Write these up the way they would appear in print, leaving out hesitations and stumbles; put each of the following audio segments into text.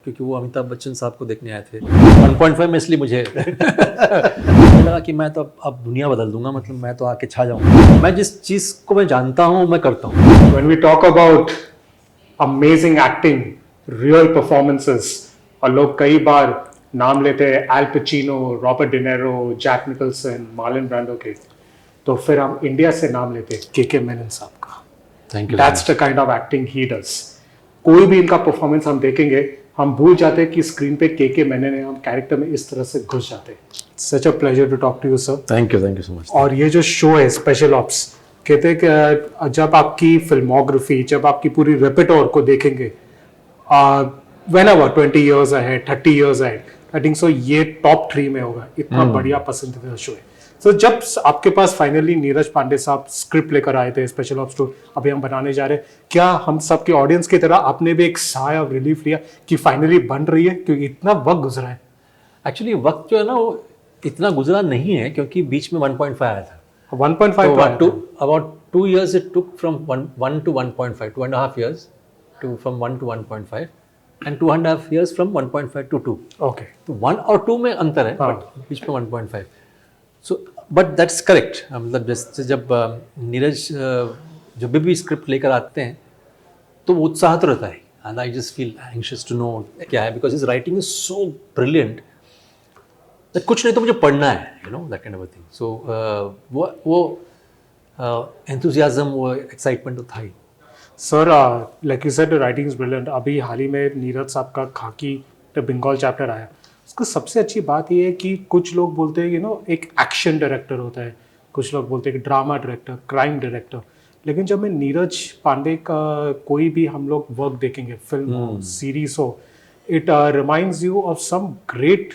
क्योंकि वो अमिताभ बच्चन साहब को देखने आए थे 1.5 में, इसलिए मुझे मुझे लगा कि मैं तो अब दुनिया बदल दूंगा, मतलब मैं तो आके छा जाऊंगा। मैं जिस चीज़ को मैं जानता हूँ मैं करता हूँ। When we talk about amazing acting, real performances, और लोग कई बार नाम लेते हैं Al Pacino, Robert De Niro, Jack Nicholson, Marlon Brando के, तो फिर हम इंडिया से नाम लेते हैं के मेनन साहब का। Thank you. That's the kind of acting he does. कोई भी इनका परफॉर्मेंस हम देखेंगे, हम भूल जाते हैं कि स्क्रीन पे के मेनन है, हम कैरेक्टर में इस तरह से घुस जाते हैं। Such a pleasure to talk to you sir. Thank you so much. और ये जो शो है स्पेशल ऑप्स, कहते हैं कि जब आपकी फिल्मोग्राफी, जब आपकी पूरी रेpertoire को देखेंगे whenever 20 years ahead, 30 years ahead, I think so ये टॉप 3 में होगा। इतना बढ़िया पसंदीदा शो है। तो जब आपके पास फाइनली नीरज पांडे साहब स्क्रिप्ट लेकर आए थे स्पेशल ऑप्स 2, अभी हम बनाने जा रहे हैं, क्या हम सब के ऑडियंस की तरह आपने भी एक साय ऑफ रिलीफ लिया कि फाइनली बन रही है, क्योंकि इतना वक्त गुजरा है? एक्चुअली वक्त जो है ना वो इतना गुजरा नहीं है, क्योंकि बीच में 1.5 आया था। 1.5 तो about 2 years it took from 1 to 1.5, 2.5 years to from 1 to 1.5 and 2.5 years from 1.5 to 2. Okay. तो 1 और 2 में अंतर है, हाँ। but बीच में 1.5. So but that's correct. मतलब जैसे जब नीरज जब भी स्क्रिप्ट लेकर आते हैं तो वो उत्साह तो रहता है, and I just feel anxious to know क्या है, because his writing is so brilliant that कुछ नहीं तो मुझे पढ़ना है, you know, that kind of thing. So वो एंथुजियाज्म, वो एक्साइटमेंट तो था ही। Sir, like you said, writing is brilliant. अभी हाल ही में नीरज साहब का खाकी द बंगाल चैप्टर आया। उसको सबसे अच्छी बात ये है कि कुछ लोग बोलते हैं, यू नो, एक एक्शन डायरेक्टर होता है, कुछ लोग बोलते हैं कि ड्रामा डायरेक्टर, क्राइम डायरेक्टर। लेकिन जब मैं नीरज पांडे का कोई भी हम लोग वर्क देखेंगे, फिल्म हो, सीरीज हो, it reminds you of some great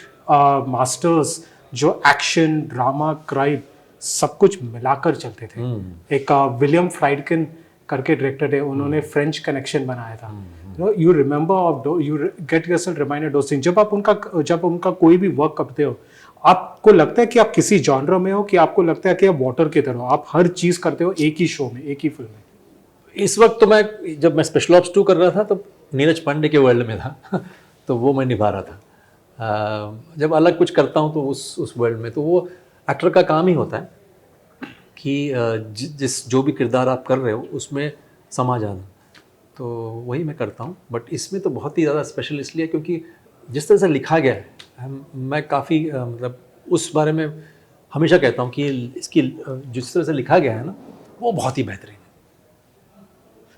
masters जो एक्शन, ड्रामा, क्राइम सब कुछ मिलाकर चलते थे। एक विलियम फ्राइडकिन करके डायरेक्टर है, उन्होंने फ्रेंच कनेक्शन बनाया था। You remember of, you get yourself reminded those things. जब उनका कोई भी वर्क करते हो, आपको लगता है कि आप किसी जॉनर में हो, कि आपको लगता है कि आप वाटर की तरह हो, आप हर चीज करते हो एक ही शो में, एक ही फिल्म में? इस वक्त तो जब मैं स्पेशल ऑप्स 2 कर रहा था तो नीरज पांडे के वर्ल्ड में था तो वो मैं निभा रहा था। जब अलग कुछ करता हूँ तो उस वर्ल्ड में तो वो एक्टर का काम ही होता है कि जिस जो भी किरदार आप कर रहे हो उसमें समा जाना, तो वही मैं करता हूँ। बट इसमें तो बहुत ही ज़्यादा स्पेशल इसलिए क्योंकि जिस तरह से लिखा गया है, मैं काफ़ी मतलब उस बारे में हमेशा कहता हूँ कि इसकी जिस तरह से लिखा गया है ना, वो बहुत ही बेहतरीन है।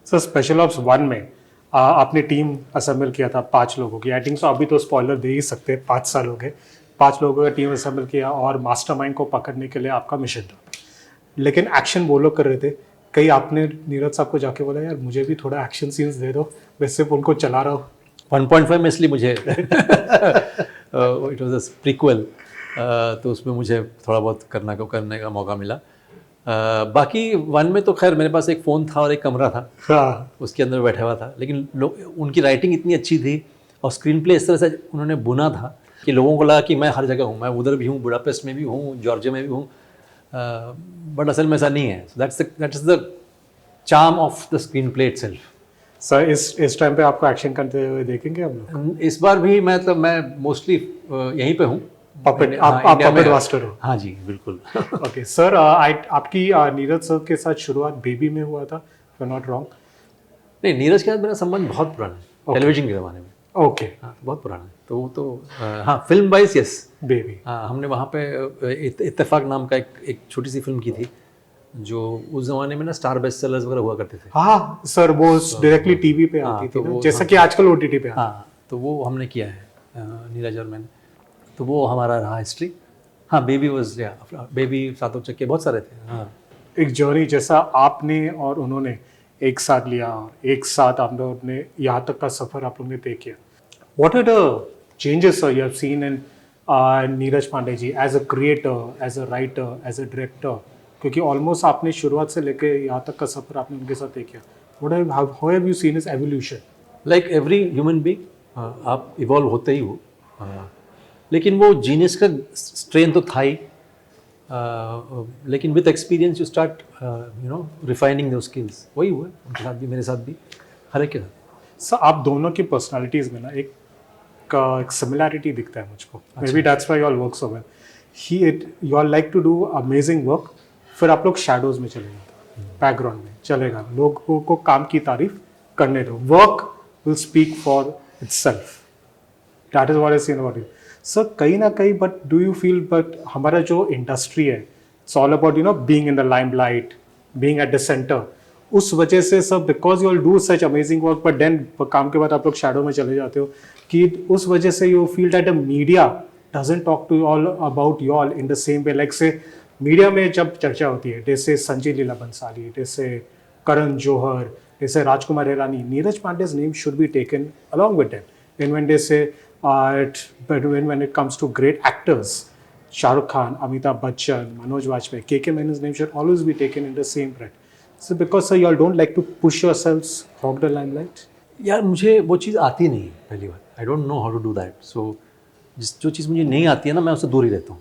सर, स्पेशल ऑप्स 1 में आपने टीम असेंबल किया था 5 लोगों की। आई थिंक सो अभी तो स्पॉइलर दे ही सकते हैं, 5 साल हो गए, 5 लोगों का टीम असेंबल किया और मास्टरमाइंड को पकड़ने के लिए आपका मिशन था। लेकिन एक्शन वो लोग कर रहे थे, कहीं आपने नीरज साहब को जाके बोला, यार मुझे भी थोड़ा एक्शन सीन्स दे दो, मैं सिर्फ उनको चला रहा हूँ? 1.5 में इसलिए मुझे इट वाज अ प्रीक्वल, तो उसमें मुझे थोड़ा बहुत करने का मौका मिला। बाकी 1 में तो खैर मेरे पास एक फ़ोन था और एक कमरा था, हाँ। उसके अंदर बैठा हुआ था। लेकिन उनकी राइटिंग इतनी अच्छी थी और स्क्रीन प्ले इस तरह से उन्होंने बुना था कि लोगों को लगा कि मैं हर जगह हूँ, मैं उधर भी हूँ, बुडापेस्ट में भी हूँ, जॉर्जिया में भी हूँ, बट असल में ऐसा नहीं है। That is the charm of the screen play itself. Sir, इस टाइम पे आपको एक्शन करते हुए देखेंगे हम लोग? इस बार भी मैं मोस्टली यहीं पे हूँ। पपेट, आप पपेट मास्टर हो? हाँ जी, बिल्कुल। ओके सर, आपकी नीरज सर के साथ शुरुआत बेबी में हुआ था, इफ आई नॉट रॉन्ग? नहीं, नीरज के साथ मेरा संबंध बहुत पुराना है, टेलीविजन के ज़माने में। ओके। हाँ, बहुत पुराना है। तो वो तो हाँ, फिल्म वाइज यस, बेबी। हाँ, हमने वहाँ पे इत्तेफाक नाम का एक छोटी सी फिल्म की थी, जो उस ज़माने में ना स्टार बेस्ट सेलर्स वगैरह हुआ करते थे। हाँ सर, वो डायरेक्टली टीवी पे आती थी ना, जैसा कि आजकल ओटीटी पे। हाँ, तो वो हमने किया है नीरज और मैंने, तो वो हमारा रहा हिस्ट्री। हाँ, बेबी वाज, बेबी, सातों चक्के, बहुत सारे थे। हाँ, एक जर्नी जैसा आपने और उन्होंने एक साथ लिया, और एक साथ आप लोगों ने यहाँ तक का सफर आप लोगों ने तय किया। What are the changes sir you have seen in Neeraj Pandey ji as a creator, as a writer, as a director? क्योंकि ऑलमोस्ट आपने शुरुआत से लेके यहाँ तक का सफर आपने उनके साथ तय किया। How have you seen his evolution? Like every human being आप इवॉल्व होते ही हो, लेकिन वो जीनियस का स्ट्रेन तो था ही, लेकिन with experience you start you know refining दो स्किल्स। वही हुआ उनके साथ भी, मेरे साथ भी, हर एक के साथ। सर, आप दोनों की पर्सनालिटीज़ में ना एक एक सिमिलैरिटी दिखता है मुझको, maybe that's why you all work so well. He you all like to do amazing work, फिर आप लोग शैडोज में चले जाते हैं, बैकग्राउंड में चलेगा, लोगों को काम की तारीफ करने दो, work will speak for itself, that is what I seen about you sir. कहीं ना कहीं but do you feel but हमारा जो इंडस्ट्री है it's all about being in the limelight, being at the centre, उस वजह से सब because you all do such amazing work but then काम के बाद आप लोग शैडो में चले जाते हो, कि उस वजह से you feel that the media doesn't talk to all about you all in the same way, like से मीडिया में जब चर्चा होती है जैसे संजय लीला बंसाली, जैसे करण जौहर, जैसे Rajkumar Hirani, Neeraj पांडे's name should be taken along with them. And when they say, when it comes to great actors, Shah Rukh Khan, Amitabh Bachchan, Manoj Vajpayee, KK Menon's name should always be taken in the same breath. So because sir, you all don't like to push yourselves, hog the limelight? यार मुझे वो चीज़ आती नहीं है, पहली बात, I don't know how to do that. So जो चीज़ मुझे नहीं आती है ना, मैं उससे दूर ही रहता हूँ।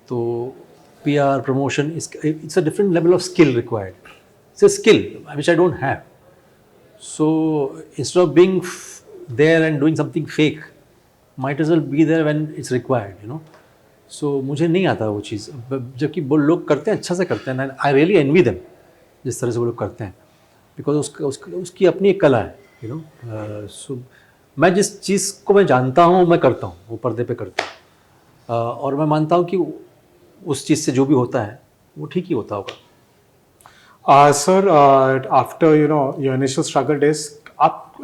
तो PR promotion it's a different level of skill required, it's a skill which I don't have. So instead of being there and doing something fake, might as well be there when it's required, so मुझे नहीं आता वो चीज़, जबकि वो लोग करते हैं, अच्छा से करते हैं, आई रियली एनवी देम जिस तरह से वो लोग करते हैं, बिकॉज उसकी अपनी एक कला है, सो मैं जिस चीज़ को मैं जानता हूँ मैं करता हूँ, वो पर्दे पे करता हूँ, और मैं मानता हूँ कि उस चीज़ से जो भी होता है वो ठीक ही होता होगा। Sir after your initial struggle days, आप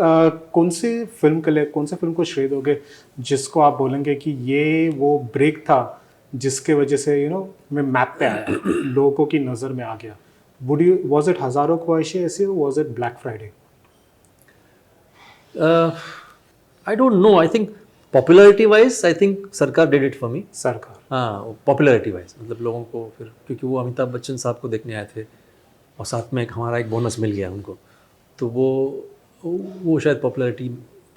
कौन सी फिल्म के लिए, कौन से फिल्म को श्रेय दोगे जिसको आप बोलेंगे कि ये वो ब्रेक था जिसके वजह से मैं मैप पे आया, लोगों की नज़र में आ गया? Was it हज़ारों ख्वाहिशें ऐसी, was it Black Friday? I don't know. I think popularity wise, I think सरकार did it for me. सरकार, हाँ, popularity wise, मतलब लोगों को फिर, क्योंकि वो अमिताभ बच्चन साहब को देखने आए थे और साथ में हमारा एक बोनस मिल गया उनको, तो वो शायद पॉपुलैरिटी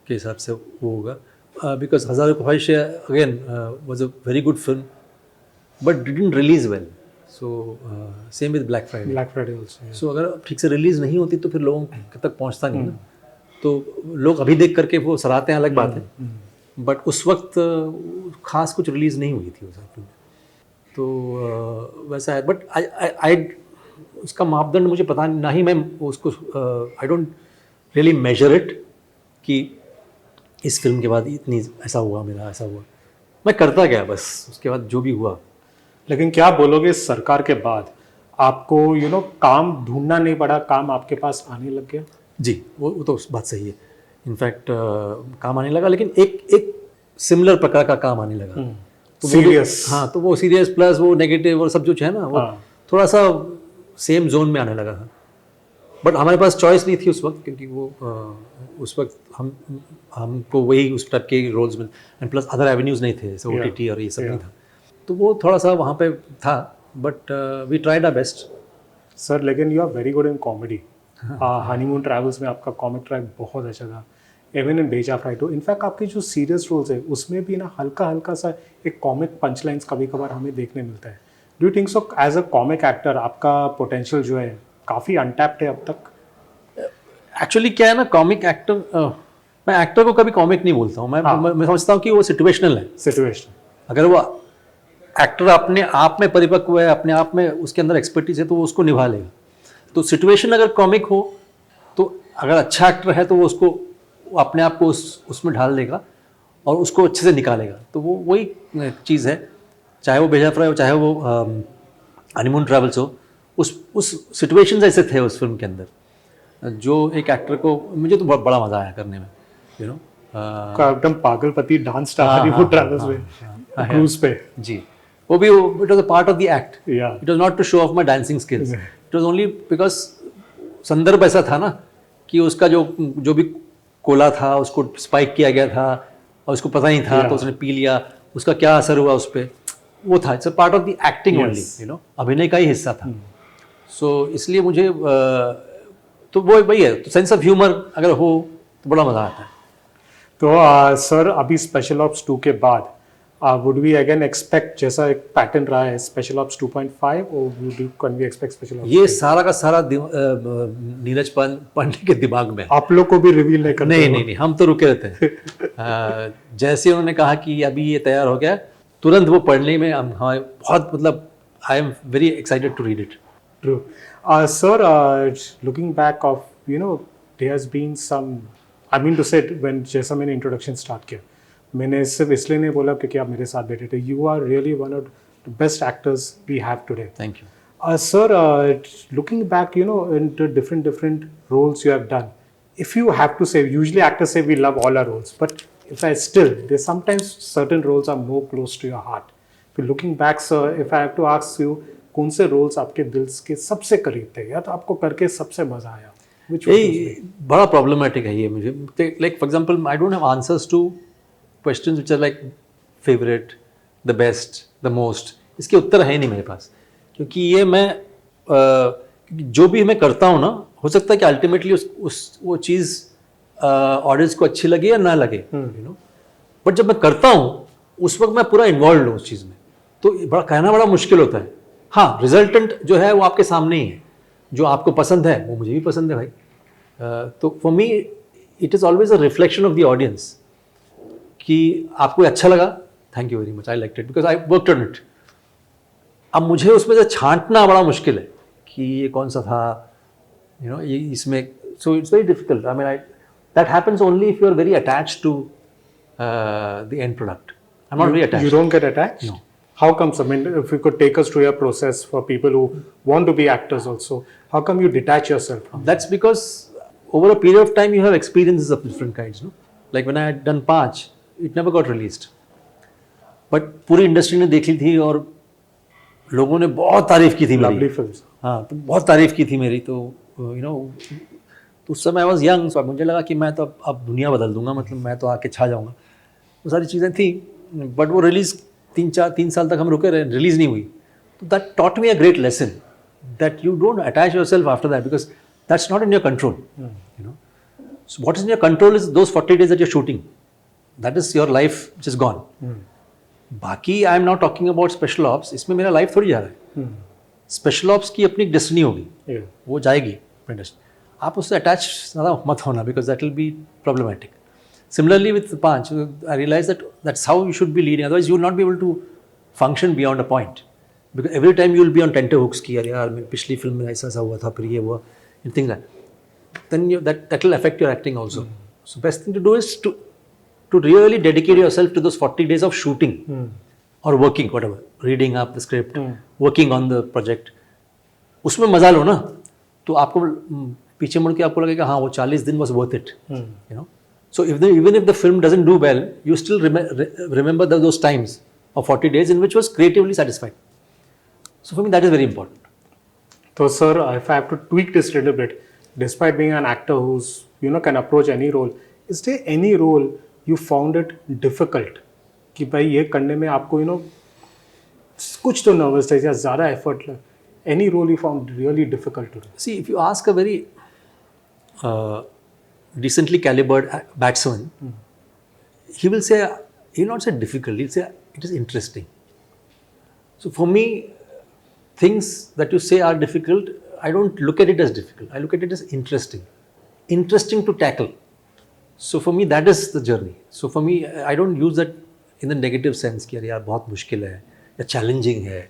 के हिसाब से वो होगा। Because Hazaaron Khwaishein again was a very good film but didn't release well, so same with Black Friday. Black Friday also. So अगर ठीक से रिलीज़ नहीं होती तो फिर लोगों तक पहुंचता नहीं ना, तो लोग अभी देख करके वो सराहते हैं, अलग बात है, बट उस वक्त ख़ास कुछ रिलीज़ नहीं हुई थी उस फिल्म, तो वैसा है। बट आई उसका मापदंड मुझे पता नहीं, ना ही मैं उसको I don't really measure it कि इस फिल्म के बाद इतनी ऐसा हुआ, मेरा ऐसा हुआ, मैं करता गया बस, उसके बाद जो भी हुआ। लेकिन क्या बोलोगे सरकार के बाद आपको काम ढूंढना नहीं पड़ा, काम आपके पास आने लग गया? जी, वो तो बात सही है। इनफैक्ट काम आने लगा, लेकिन एक सिमिलर प्रकार का काम आने लगा, तो सीरियस। हाँ, तो वो सीरियस प्लस वो नेगेटिव और सब जो है ना, वो थोड़ा सा सेम जोन में आने लगा था। बट हमारे पास चॉइस नहीं थी उस वक्त, क्योंकि वो उस वक्त हमको वही उस टाइप के रोल्स में, एंड प्लस अदर एवेन्यूज़ नहीं थे, जैसे OTT और ये सब नहीं था, तो वो थोड़ा सा वहाँ पे था, but we tried our best. Sir लेकिन you are very good in comedy. Honeymoon travels में आपका कॉमिक ट्रैक बहुत अच्छा था, इवन इन बेजा फ्राइटो। इनफैक्ट आपके जो सीरियस रोल्स है उसमें भी ना हल्का हल्का सा एक कॉमिक पंच लाइन्स कभी कभार हमें देखने मिलता है। Do you think so as a comic actor आपका पोटेंशियल जो है काफ़ी अनटैप्ड है अब तक? एक्चुअली क्या है ना, कॉमिक एक्टर, मैं एक्टर को कभी कॉमिक नहीं बोलता हूँ, मैं समझता हूँ कि वो सिचुएशनल है। सिचुएशन, अगर वो एक्टर अपने आप में परिपक्व है, अपने आप में उसके अंदर एक्सपर्टीज है, तो वो उसको निभा लेगा। तो सिचुएशन अगर कॉमिक हो, तो अगर अच्छा एक्टर है तो वो उसको अपने आप को उसमें ढाल देगा और उसको अच्छे से निकालेगा। तो वो वही चीज़ है, चाहे वो बेजा फ्राई हो, चाहे वो हनीमून ट्रैवल्स हो, उस सिचुएशन ऐसे थे उस फिल्म के अंदर, जो एक एक्टर को, मुझे तो बहुत बड़ा मज़ा आया करने में, एकदम पागलपति डांस स्टार हनीमून ट्रैवल्स में क्रूज पे। जी, वो भी it was a part of the act, it was not to show off my dancing skills, it was only because संदर्भ ऐसा था ना कि उसका जो भी कोला था उसको स्पाइक किया गया था और उसको पता नहीं था, तो उसने पी लिया, उसका क्या असर हुआ उस पर, वो था, it's a part of the acting only, अभिनय का ही हिस्सा था। सो इसलिए मुझे तो वो वही है, तो सेंस ऑफ ह्यूमर अगर हो तो बड़ा मज़ा आता है। तो सर अभी स्पेशल ऑप्स 2 के बाद Would we again expect जैसा एक पैटर्न रहा है स्पेशल ऑप्स 2.5 और can we expect special ops? ये सारा का सारा नीरज पांडे के दिमाग में है। आप लोग को भी रिवील नहीं करते? नहीं, हम तो रुके रहते हैं। जैसे उन्होंने कहा कि अभी ये तैयार हो गया, तुरंत वो पढ़ने में हाँ बहुत मतलब I am very excited to read it. True. Sir, looking back of, there has been some, I mean to say, when जैसा मैंने introduction start किया, मैंने सिर्फ इसलिए नहीं बोला क्योंकि आप मेरे साथ बैठे थे. You are really one of the best actors we have today. Thank you. Sir, looking back, into different roles you have done, if you have to say, usually actors say we love all our roles, but there's sometimes certain roles are more close to your heart. If looking back, sir, if I have to ask you, कौन से roles आपके दिल के सबसे करीब थे या तो आपको करके सबसे मजा आया? बड़ा प्रॉब्लमेटिक है ये मुझे. Like for example I don't have answers to questions which are like favourite, the best, the most. इसके उत्तर है नहीं मेरे पास, क्योंकि ये मैं जो भी मैं करता हूँ ना, हो सकता है कि अल्टीमेटली वो चीज़ ऑडियंस को अच्छी लगे या ना लगे, बट जब मैं करता हूँ उस वक्त मैं पूरा इन्वॉल्व हूँ उस चीज़ में, तो बड़ा कहना बड़ा मुश्किल होता है. हाँ, रिजल्टेंट जो है वो आपके सामने ही है. जो आपको पसंद है वो मुझे भी पसंद है भाई. तो for me it is always a reflection of the audience कि आपको अच्छा लगा, thank you very much, I like it because I worked on it. अब मुझे उसमें से छांटना बड़ा मुश्किल है कि ये कौन सा था, ये इसमें. So it's very difficult. I mean that happens only if you are very attached to the end product. I am not very attached. You don't get attached? No. How comes? I mean, if you could take us to your process for people who want to be actors also, how come you detach yourself from? That's because over a period of time you have experiences of different kinds, no? Like when I had done 5, it never got released. But पूरी industry ने देख ली थी और लोगों ने बहुत तारीफ की थी मेरी. Lovely films. हाँ, तो बहुत तारीफ की थी मेरी. तो तो उस समय I was young, so मुझे लगा कि मैं तो अब दुनिया बदल दूंगा, मतलब मैं तो आके छा जाऊंगा. वो सारी चीज़ें थी, बट वो रिलीज 3 साल तक हम रुके रहे, रिलीज नहीं हुई. तो that taught me a great lesson that you don't attach yourself after that because that's not in your control. So what is in your control is those 40 days that you are shooting. That is your life which is gone. बाकी I am not talking about special ops. इसमें मेरा life थोड़ी जा रहा है. Special ops की अपनी destiny होगी, वो जाएगी. आप उससे अटैच ज़्यादा मत होना because that will be problematic. Similarly with Panch, I realized that that's how you should be leading. Otherwise, you will not be able to function beyond a point. Because every time you will be on tenterhooks कि यार मैं पिछली film में ऐसा हुआ था, फिर ये हुआ, and things like that. Then that will affect your acting also. So best thing to do is to really dedicate yourself to those 40 days of shooting or working, whatever, reading up the script, working on the project. उसमें मजा लो ना, तो आपको पीछे मुड़ के आपको लगेगा हाँ वो 40 दिन was worth it. So even if the film doesn't do well, you still remember those times of 40 days in which was creatively satisfied. So for me that is very important. So sir, if I have to tweak this a little bit, despite being an actor who's can approach any role, is there any role you found it difficult कि भाई ये करने में आपको कुछ तो nervous है या ज़्यादा effort लगा? Any role you found really difficult to do? See, if you ask a very decently calibered batsman, he will not say difficult, he'll say it is interesting. So for me, things that you say are difficult, I don't look at it as difficult, I look at it as interesting to tackle. So for me that is the journey. So for me I don't use that in the negative sense कि यार बहुत मुश्किल है या challenging है.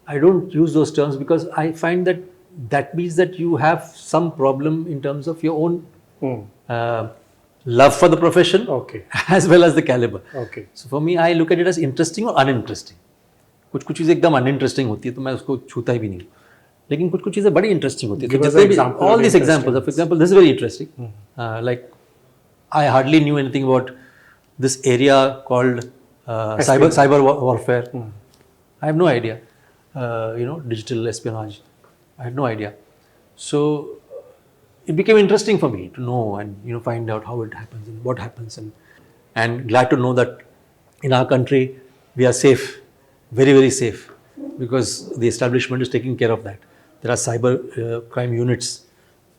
I don't use those terms because I find that means that you have some problem in terms of your own love for the profession, okay, as well as the caliber. Okay. So for me, I look at it as interesting or uninteresting. कुछ चीज़ें एकदम uninteresting होती है तो मैं उसको छूता ही भी नहीं. लेकिन कुछ चीज़ें बड़ी interesting होती है. Give us an example. All these examples. For example, this is very interesting. Like I hardly knew anything about this area called cyber warfare. I have no idea. Digital espionage. I had no idea. So it became interesting for me to know and find out how it happens and what happens, and glad to know that in our country we are safe, very very safe, because the establishment is taking care of that. There are cyber crime units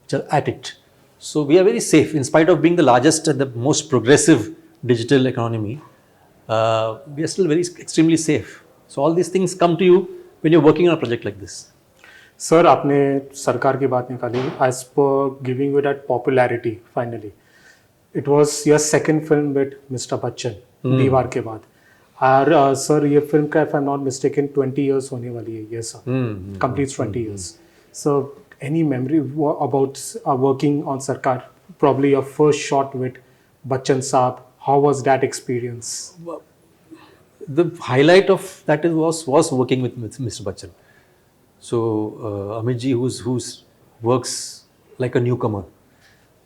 which are at it, so we are very safe in spite of being the largest and the most progressive digital economy. we are still very extremely safe. So all these things come to you when you're working on a project like this. Sir आपने सरकार की बात निकाली as पर giving you that popularity finally it was your second film with mister Bachchan Deewaar के बाद और sir ये film का if I am not mistaken 20 years होने वाली है ये sir completes 20 years so any memory about working on Sarkar probably your first shot with Bachchan Saab, how was that experience? The highlight of that was working with Mr. Bachchan. So Amit ji, who's works like a newcomer,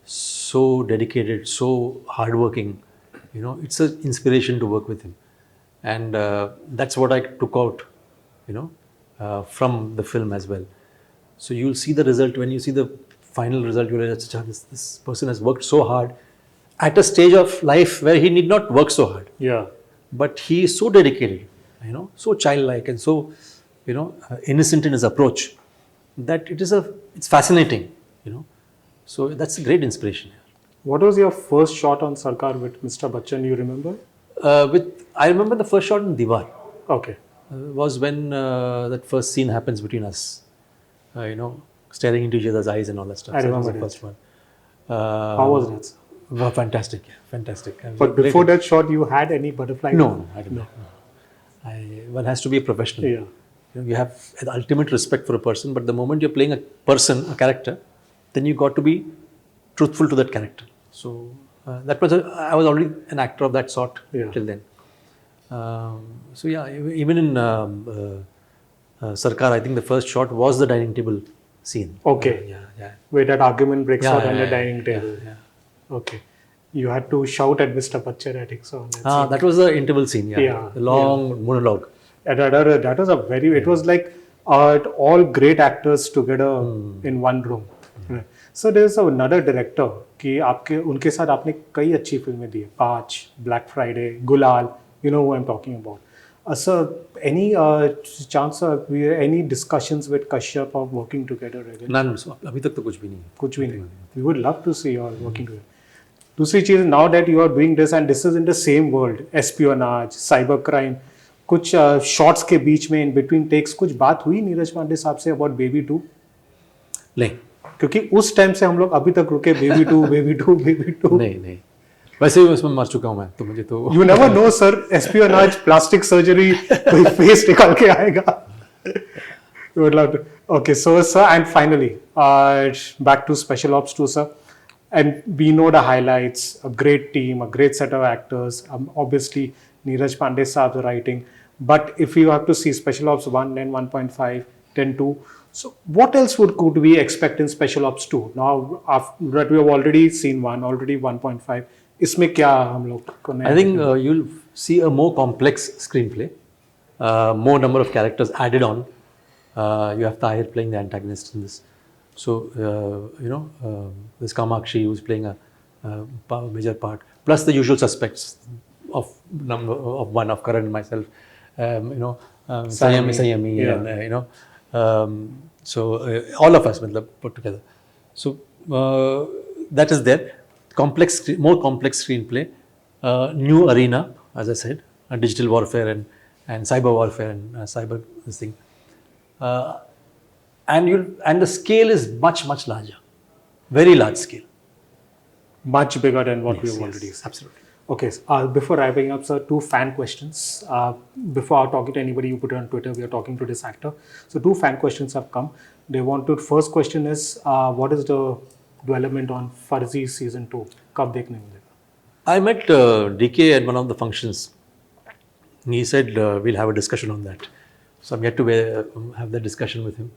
so dedicated, so hardworking. It's an inspiration to work with him, and that's what I took out, from the film as well. So you'll see the result when you see the final result. You'll realize this person has worked so hard at a stage of life where he need not work so hard. Yeah. But he is so dedicated, so childlike and so, innocent in his approach that it's fascinating, So that's a great inspiration. What was your first shot on Sarkar with Mr. Bachchan? You remember? I remember the first shot in Diwar. Okay. Was when that first scene happens between us. Staring into each other's eyes and all that stuff. I So remember that was the that. first one. How was that? Well, fantastic, yeah, fantastic. But before that shot, you had any butterfly? No, I didn't. No. One has to be a professional. Yeah. You have the ultimate respect for a person, but the moment you're playing a person, a character, then you got to be truthful to that character. So that was I was already an actor of that sort till then. So yeah, even in Sarkar, I think the first shot was the dining table scene. Okay. Yeah. Where that argument breaks out on the dining yeah, table. yeah. Okay. You had to shout at Mr. Bachchan, I think so. on that scene. That was the interval scene. Yeah, The long monologue. And that was a very, it was like all great actors together in one room. Right. So there's another director कि आपके उनके साथ आपने कई अच्छी फिल्में दी है, पाँच, Black Friday, Gulal, you know who I'm talking about. Sir, any chance any discussions with Kashyap of working together again? None. So अभी तक तो कुछ भी नहीं है. कुछ भी नहीं. We would love to see you all working together. दूसरी चीज़, now that you are doing this and this is in the same world, espionage, cyber crime, कुछ शॉट्स के बीच में in between takes कुछ बात हुई नीरज पांडे साहब से about Baby 2? नहीं. क्योंकि उस टाइम से हम लोग अभी तक रुके Baby 2, Baby 2, Baby 2. नहीं. वैसे भी उसमें मर चुका हूँ मैं, तो मुझे तो You never know, sir. Espionage, plastic surgery, कोई face निकाल के आएगा. We would love to. Okay, so sir, and finally, back to Special Ops 2, sir. And we know the highlights, a great team, a great set of actors, obviously Neeraj Pandey saab's writing. But if you have to see Special Ops 1, then 1.5, then 2, so what else could we expect in Special Ops 2? Now, after that we have already seen 1, already 1.5. इसमें क्या हम लोग को नया? I think you'll see a more complex screenplay, more number of characters added on. You have Tahir playing the antagonist in this. So, there's Kamakshi who's playing a major part, plus the usual suspects of one of Karan and myself, Sayami, Yeah. and so all of us put together. So that is there. More complex screenplay, new arena, as I said, digital warfare and cyber warfare and cyber this thing. And the scale is much larger, very large scale. Much bigger than what we've already seen. Absolutely. Okay, before wrapping up, sir, 2 fan questions. Before talking to anybody you put it on Twitter, we are talking to this actor. So 2 fan questions have come. They want to, first question is, what is the development on Farzi season 2? कब देखने मिलेगा? I met DK at one of the functions. He said we'll have a discussion on that. So I'm yet to have that discussion with him.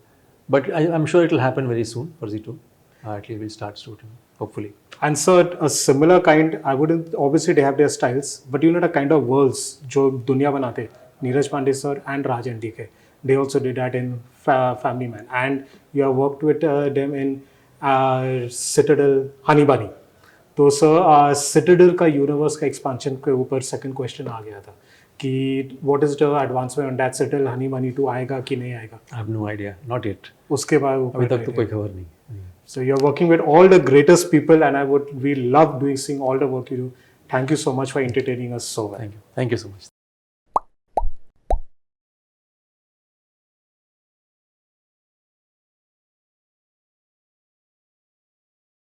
But I'm sure it will happen very soon, Farzi 2. At least we'll start shooting, hopefully. And sir, a similar kind, I wouldn't, obviously they have their styles, but you know the kind of worlds जो दुनिया बनाते, Neeraj Pandey sir and Raj and DK, they also did that in Family Man. And you have worked with them in Citadel, Honey Bunny. तो sir Citadel का universe का expansion के ऊपर second question आ गया था कि what is the advancement on that Citadel Honey Bunny 2 आएगा कि नहीं आएगा? I have no idea, not yet. उसके बाद अभी तक तो कोई खबर नहीं. So you're working with all the greatest people and we love seeing all the work you do. Thank you so much for entertaining us so well. Thank you so much.